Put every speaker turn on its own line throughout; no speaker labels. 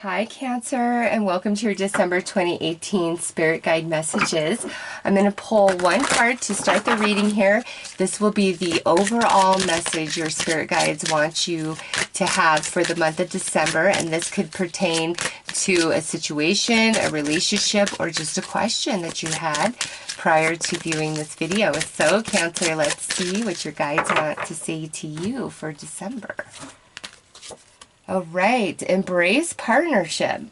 Hi Cancer, and welcome to your December 2018 Spirit Guide Messages. I'm going to pull one card to start the reading here. This will be the overall message your Spirit Guides want you to have for the month of December, and this could pertain to a situation, a relationship, or just a question that you had prior to viewing this video. So Cancer, let's see what your guides want to say to you for December. All right, embrace partnership.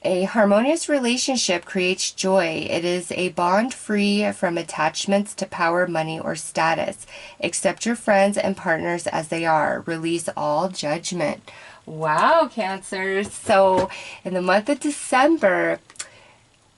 A harmonious relationship creates joy. It is a bond free from attachments to power, money, or status. Accept your friends and partners as they are. Release all judgment. Wow, Cancer. So in the month of December,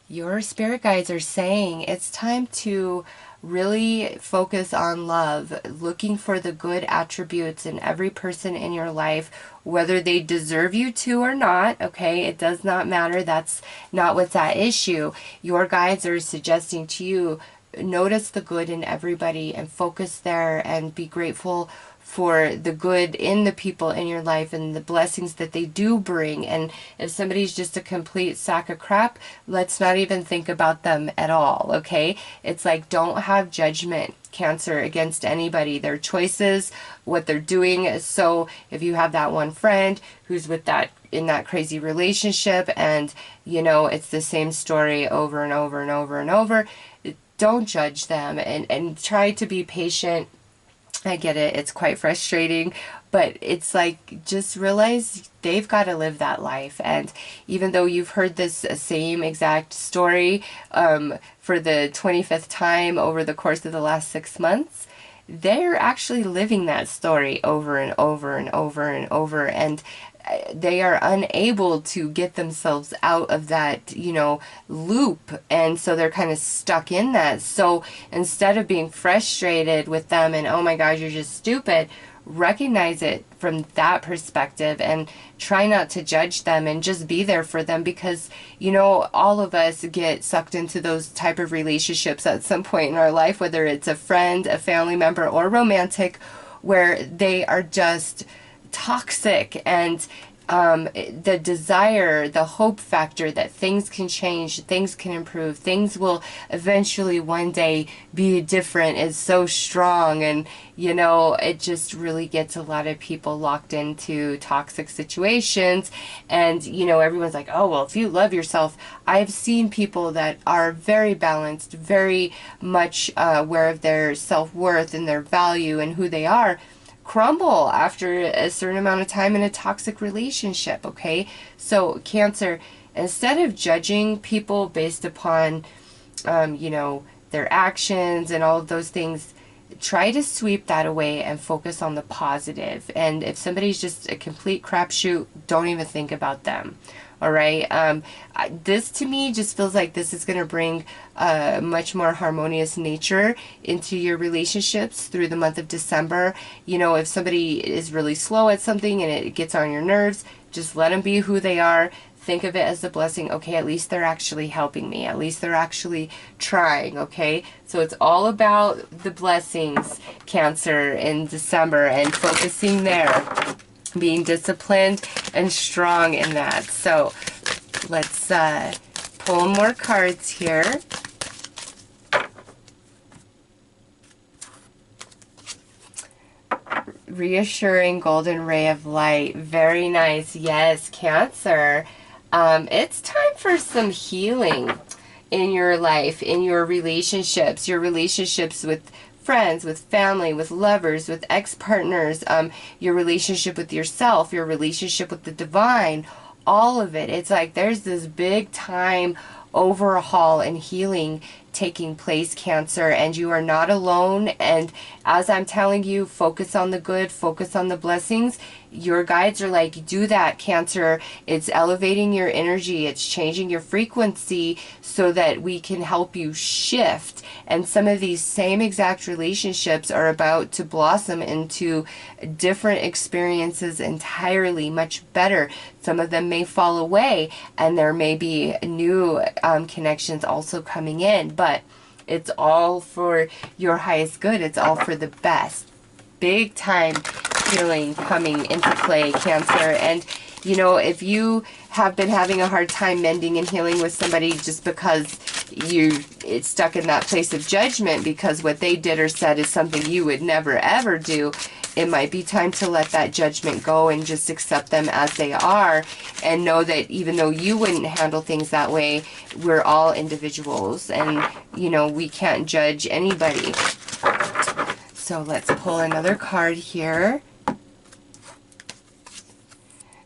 your spirit guides are saying it's time to really focus on love, looking for the good attributes in every person in your life, whether they deserve you to or not, okay? It does not matter. That's not what's at issue. Your guides are suggesting to you, notice the good in everybody and focus there and be grateful for the good in the people in your life and the blessings that they do bring. And if somebody's just a complete sack of crap, let's not even think about them at all, okay? It's like, don't have judgment, Cancer, against anybody, their choices, what they're doing. So if you have that one friend who's with that in that crazy relationship and, you know, it's the same story over and over and over and over, don't judge them and try to be patient. I get it. It's quite frustrating, but it's like, just realize they've got to live that life. And even though you've heard this same exact story for the 25th time over the course of the last 6 months, they're actually living that story over and over and over and over. And they are unable to get themselves out of that, you know, loop. And so they're kind of stuck in that. So instead of being frustrated with them and, oh my God, you're just stupid, recognize it from that perspective and try not to judge them and just be there for them, because, you know, all of us get sucked into those type of relationships at some point in our life, whether it's a friend, a family member, or romantic, where they are just toxic, and the desire, the hope factor that things can change, things can improve, things will eventually one day be different is so strong. And, you know, it just really gets a lot of people locked into toxic situations. And, you know, everyone's like, oh, well, if you love yourself. I've seen people that are very balanced, very much aware of their self-worth and their value and who they are, crumble after a certain amount of time in a toxic relationship, okay? So Cancer, instead of judging people based upon, you know, their actions and all of those things, try to sweep that away and focus on the positive. And if somebody's just a complete crapshoot, don't even think about them. All right. This to me just feels like this is going to bring a much more harmonious nature into your relationships through the month of December. You know, if somebody is really slow at something and it gets on your nerves, just let them be who they are. Think of it as a blessing. Okay, at least they're actually helping me. At least they're actually trying, okay? So it's all about the blessings, Cancer, in December, and focusing there, being disciplined and strong in that. So let's pull more cards here. Reassuring golden ray of light. Very nice. Yes, Cancer. It's time for some healing in your life, in your relationships with friends, with family, with lovers, with ex-partners, your relationship with yourself, your relationship with the divine, all of it. It's like there's this big time overhaul and healing taking place, Cancer, and you are not alone. And as I'm telling you, focus on the good, focus on the blessings. Your guides are like, do that, Cancer. It's elevating your energy, it's changing your frequency so that we can help you shift. And some of these same exact relationships are about to blossom into different experiences entirely, much better. Some of them may fall away, and there may be new connections also coming in, but it's all for your highest good. It's all for the best. Big time healing coming into play, Cancer. And You know, if you have been having a hard time mending and healing with somebody just because it's stuck in that place of judgment because what they did or said is something you would never ever do, it might be time to let that judgment go and just accept them as they are, and know that even though you wouldn't handle things that way, we're all individuals, and you know, we can't judge anybody. So let's pull another card here.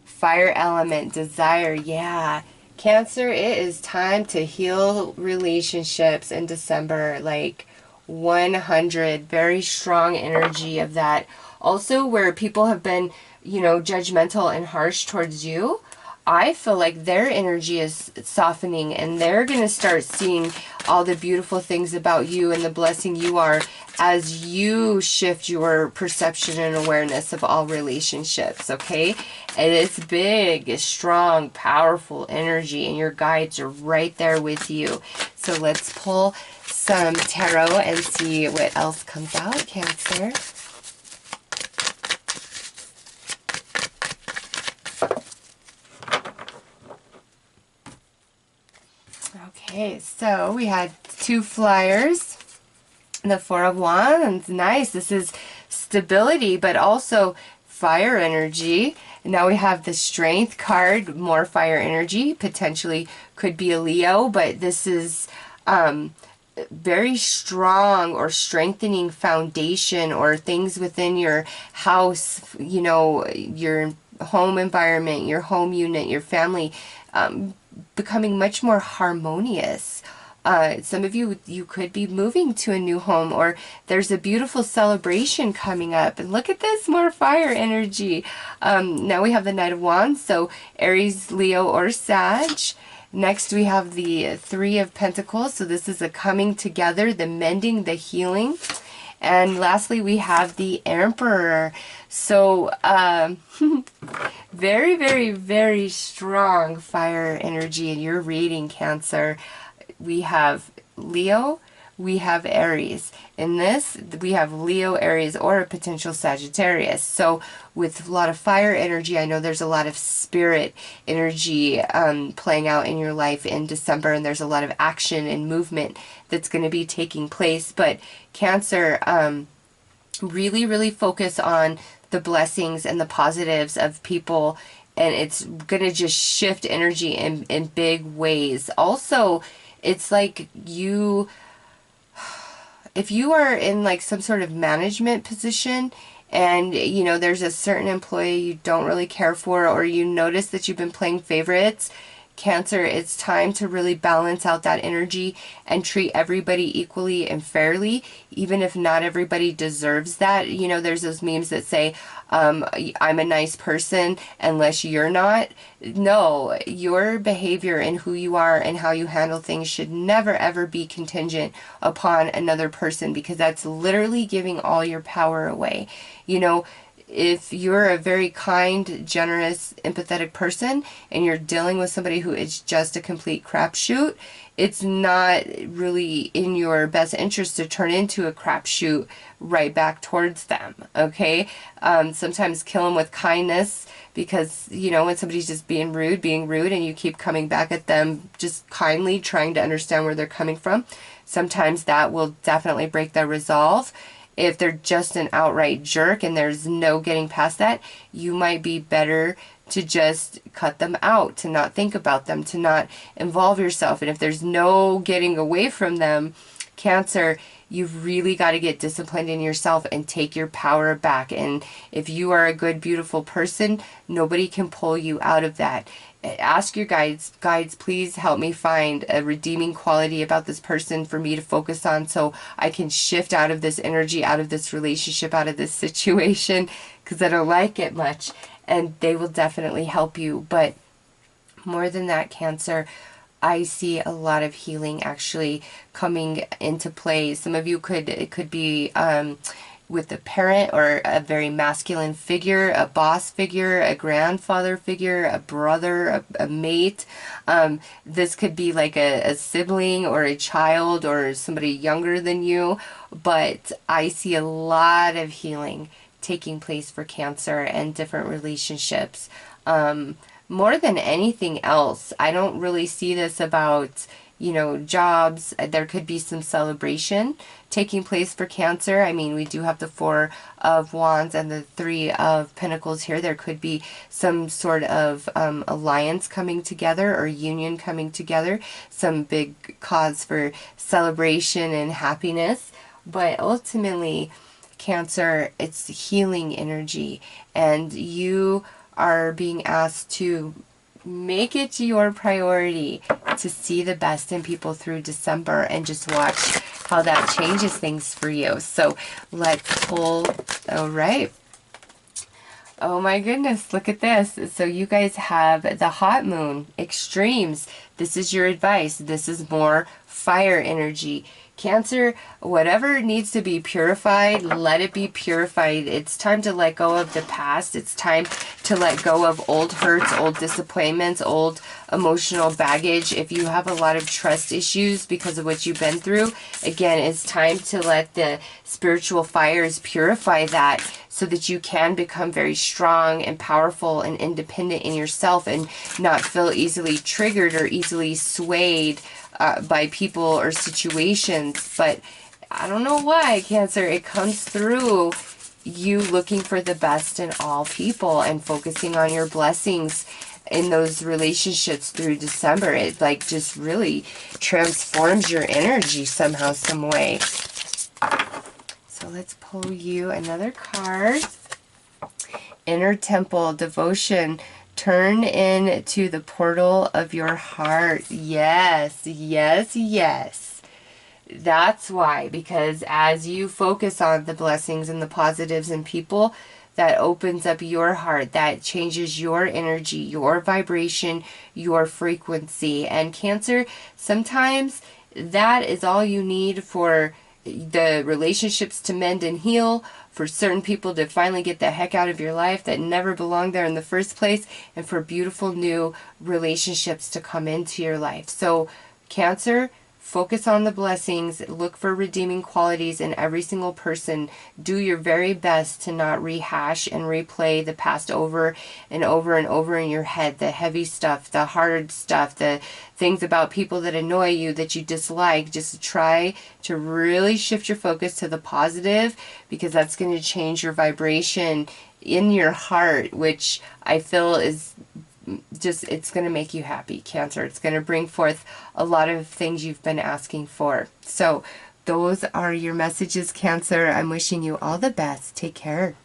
Fire element, desire. Yeah, Cancer, it is time to heal relationships in December, like 100. Very strong energy of that. Also, where people have been, you know, judgmental and harsh towards you, I feel like their energy is softening, and they're going to start seeing all the beautiful things about you and the blessing you are as you shift your perception and awareness of all relationships, okay? And it's big, strong, powerful energy, and your guides are right there with you. So let's pull some tarot and see what else comes out, Cancer. Okay, so we had 2 flyers. The 4 of Wands, nice. This is stability, but also fire energy. And now we have the Strength card, more fire energy. Potentially could be a Leo, but this is very strong or strengthening foundation or things within your house, you know, your home environment, your home unit, your family, becoming much more harmonious. Some of you could be moving to a new home, or there's a beautiful celebration coming up. And look at this, more fire energy. Now we have the Knight of Wands, so Aries, Leo, or Sag. Next we have the 3 of Pentacles, so this is a coming together, the mending, the healing. And lastly, we have the Emperor. So, very, very, very strong fire energy in your reading, Cancer. We have Leo, we have Aries. In this, we have Leo, Aries, or a potential Sagittarius. So with a lot of fire energy, I know there's a lot of spirit energy playing out in your life in December, and there's a lot of action and movement that's going to be taking place. But Cancer, really, really focus on the blessings and the positives of people, and it's going to just shift energy in big ways. Also, it's like if you are in like some sort of management position and, you know, there's a certain employee you don't really care for, or you notice that you've been playing favorites, Cancer, it's time to really balance out that energy and treat everybody equally and fairly, even if not everybody deserves that. You know, there's those memes that say, I'm a nice person unless you're not. No, your behavior and who you are and how you handle things should never ever be contingent upon another person, because that's literally giving all your power away. You know, if you're a very kind, generous, empathetic person and you're dealing with somebody who is just a complete crapshoot, it's not really in your best interest to turn into a crapshoot right back towards them, okay? Sometimes kill them with kindness, because, you know, when somebody's just being rude, and you keep coming back at them just kindly, trying to understand where they're coming from, sometimes that will definitely break their resolve. If they're just an outright jerk and there's no getting past that, you might be better to just cut them out, to not think about them, to not involve yourself. And if there's no getting away from them, Cancer, you've really got to get disciplined in yourself and take your power back. And if you are a good, beautiful person, nobody can pull you out of that. Ask your guides, please help me find a redeeming quality about this person for me to focus on, so I can shift out of this energy, out of this relationship, out of this situation, because I don't like it much. And they will definitely help you. But more than that, Cancer, I see a lot of healing actually coming into play. Some of you it could be with a parent or a very masculine figure, a boss figure, a grandfather figure, a brother, a mate. This could be like a sibling or a child or somebody younger than you. But I see a lot of healing taking place for Cancer and different relationships. More than anything else, I don't really see this about, you know, jobs. There could be some celebration taking place for Cancer. I mean, we do have the Four of Wands and the Three of Pentacles here. There could be some sort of alliance coming together or union coming together, some big cause for celebration and happiness. But ultimately, Cancer, it's healing energy, and you are being asked to make it your priority to see the best in people through December, and just watch how that changes things for you. So let's pull. All right. Oh my goodness, look at this. So you guys have the hot moon, extremes. This is your advice. This is more fire energy. Cancer, whatever needs to be purified, let it be purified. It's time to let go of the past. It's time to let go of old hurts, old disappointments, old emotional baggage. If you have a lot of trust issues because of what you've been through, again, it's time to let the spiritual fires purify that, so that you can become very strong and powerful and independent in yourself, and not feel easily triggered or easily swayed by people or situations. But I don't know why, Cancer, it comes through you looking for the best in all people and focusing on your blessings in those relationships through December. It like just really transforms your energy somehow, some way. So let's pull you another card. Inner Temple, devotion. Turn into the portal of your heart. Yes, yes, yes. That's why, because as you focus on the blessings and the positives in people, that opens up your heart, that changes your energy, your vibration, your frequency. And Cancer, sometimes that is all you need for the relationships to mend and heal, for certain people to finally get the heck out of your life that never belonged there in the first place, and for beautiful new relationships to come into your life. So Cancer, focus on the blessings, look for redeeming qualities in every single person. Do your very best to not rehash and replay the past over and over and over in your head. The heavy stuff, the hard stuff, the things about people that annoy you, that you dislike. Just try to really shift your focus to the positive, because that's going to change your vibration in your heart, which I feel is just, it's going to make you happy, Cancer. It's going to bring forth a lot of things you've been asking for. So those are your messages, Cancer. I'm wishing you all the best. Take care.